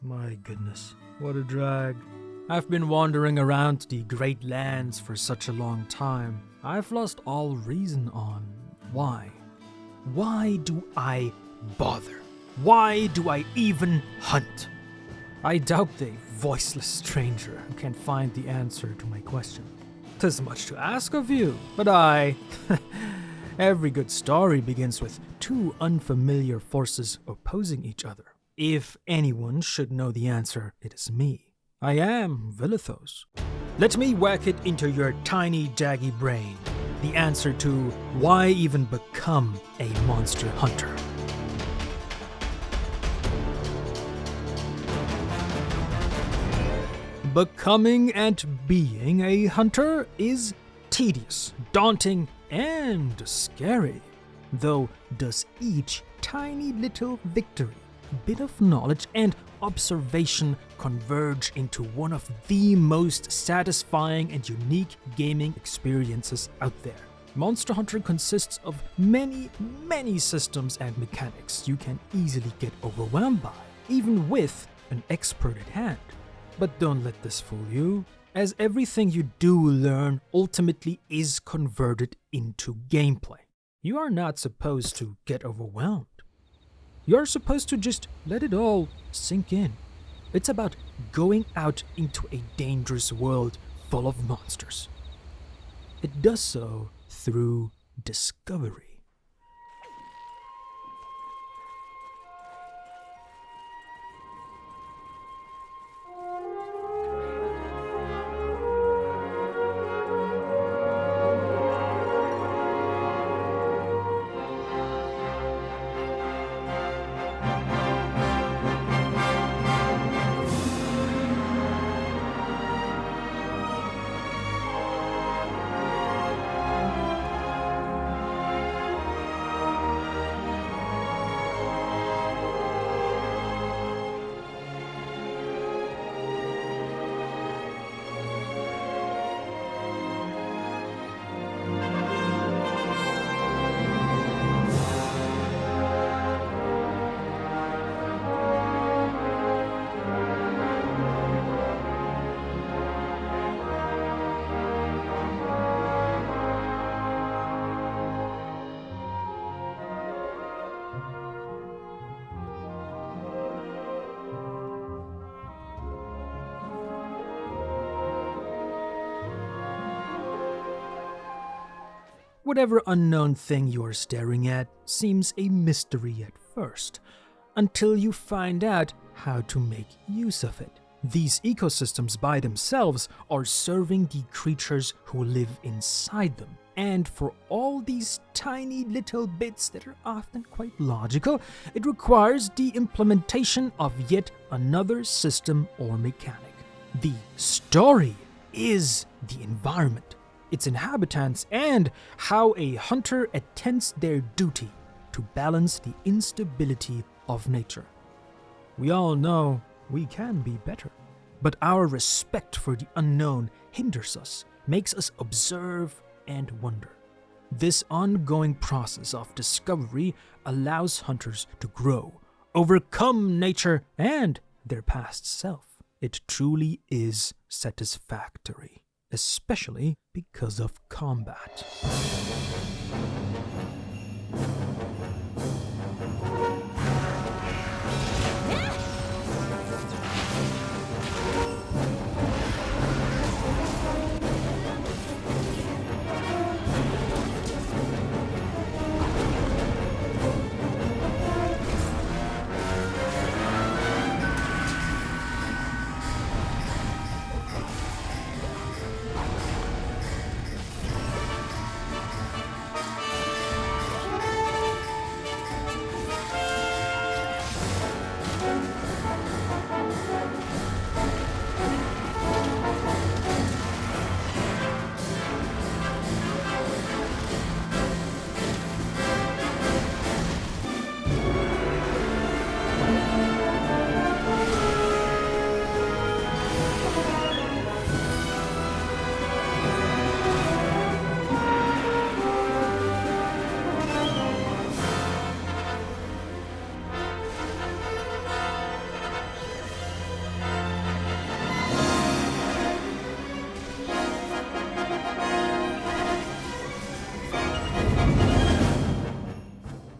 My goodness, what a drag. I've been wandering around the great lands for such a long time. I've lost all reason on why. Why do I bother? Why do I even hunt? I doubt a voiceless stranger who can find the answer to my question. 'Tis much to ask of you, but every good story begins with two unfamiliar forces opposing each other. If anyone should know the answer, it is me. I am Vilithos. Let me whack it into your tiny, jaggy brain. The answer to why even become a monster hunter. Becoming and being a hunter is tedious, daunting, and scary. Though does each tiny little victory, bit of knowledge, and observation converge into one of the most satisfying and unique gaming experiences out there. Monster Hunter consists of many systems and mechanics you can easily get overwhelmed by, even with an expert at hand. But don't let this fool you, as everything you do learn ultimately is converted into gameplay. You are not supposed to get overwhelmed. You're supposed to just let it all sink in. It's about going out into a dangerous world full of monsters. It does so through discovery. Whatever unknown thing you are staring at seems a mystery at first, until you find out how to make use of it. These ecosystems by themselves are serving the creatures who live inside them. And for all these tiny little bits that are often quite logical, it requires the implementation of yet another system or mechanic. The story is the environment, its inhabitants, and how a hunter attends their duty to balance the instability of nature. We all know we can be better, but our respect for the unknown hinders us, makes us observe and wonder. This ongoing process of discovery allows hunters to grow, overcome nature and their past self. It truly is satisfactory, especially because of combat.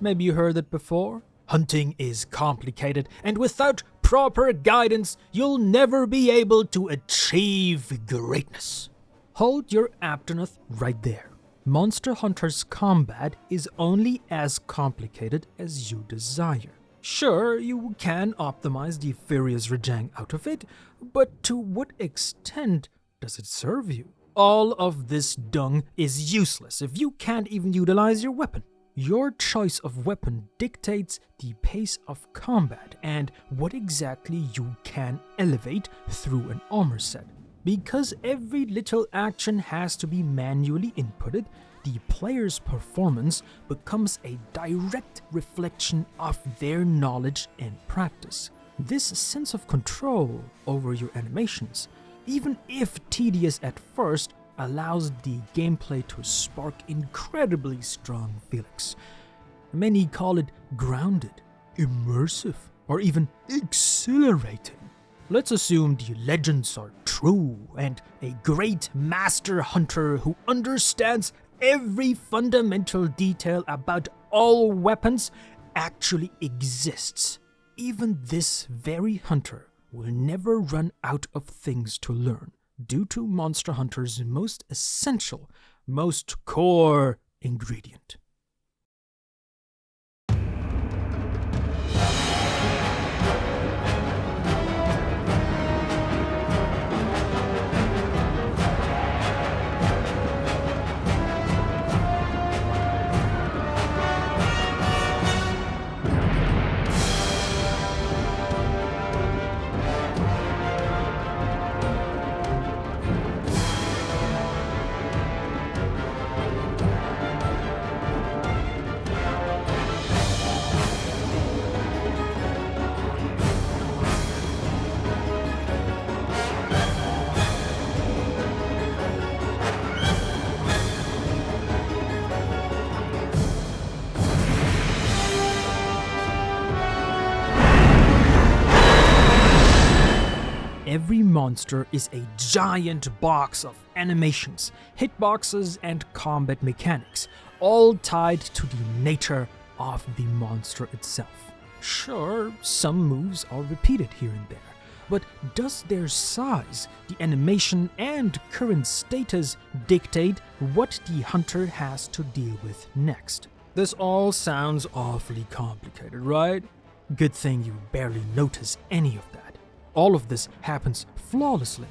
Maybe you heard it before. Hunting is complicated, and without proper guidance, you'll never be able to achieve greatness. Hold your Abdernath right there. Monster Hunter's combat is only as complicated as you desire. Sure, you can optimize the Furious Rajang out of it, but to what extent does it serve you? All of this dung is useless if you can't even utilize your weapon. Your choice of weapon dictates the pace of combat and what exactly you can elevate through an armor set. Because every little action has to be manually inputted, the player's performance becomes a direct reflection of their knowledge and practice. This sense of control over your animations, even if tedious at first, allows the gameplay to spark incredibly strong feelings. Many call it grounded, immersive, or even exhilarating. Let's assume the legends are true and a great master hunter who understands every fundamental detail about all weapons actually exists. Even this very hunter will never run out of things to learn, due to Monster Hunter's most essential, most core ingredient. Every monster is a giant box of animations, hitboxes, and combat mechanics, all tied to the nature of the monster itself. Sure, some moves are repeated here and there, but does their size, the animation, and current status dictate what the hunter has to deal with next? This all sounds awfully complicated, right? Good thing you barely notice any of that. All of this happens flawlessly.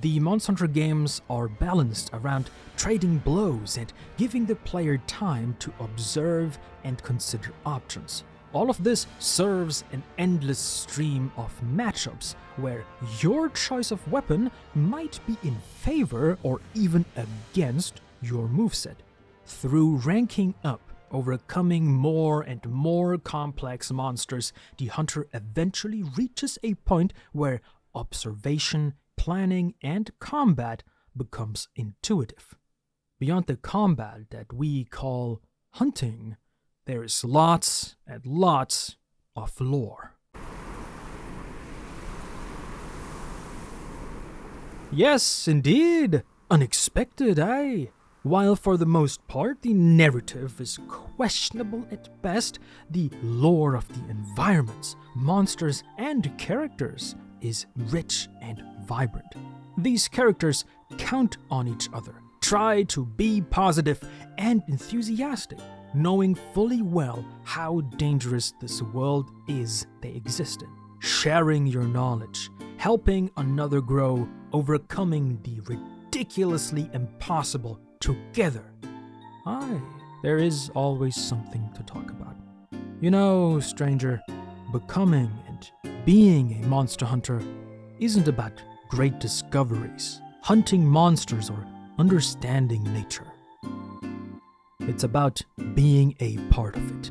The Monster Hunter games are balanced around trading blows and giving the player time to observe and consider options. All of this serves an endless stream of matchups where your choice of weapon might be in favor or even against your moveset. Through ranking up, overcoming more and more complex monsters, the hunter eventually reaches a point where observation, planning, and combat becomes intuitive. Beyond the combat that we call hunting, there is lots and lots of lore. Yes, indeed. Unexpected, eh? While for the most part the narrative is questionable at best, the lore of the environments, monsters, and characters is rich and vibrant. These characters count on each other, try to be positive and enthusiastic, knowing fully well how dangerous this world is they exist in. Sharing your knowledge, helping another grow, overcoming the ridiculously impossible together. Aye, there is always something to talk about. You know, stranger, becoming and being a monster hunter isn't about great discoveries, hunting monsters, or understanding nature. It's about being a part of it.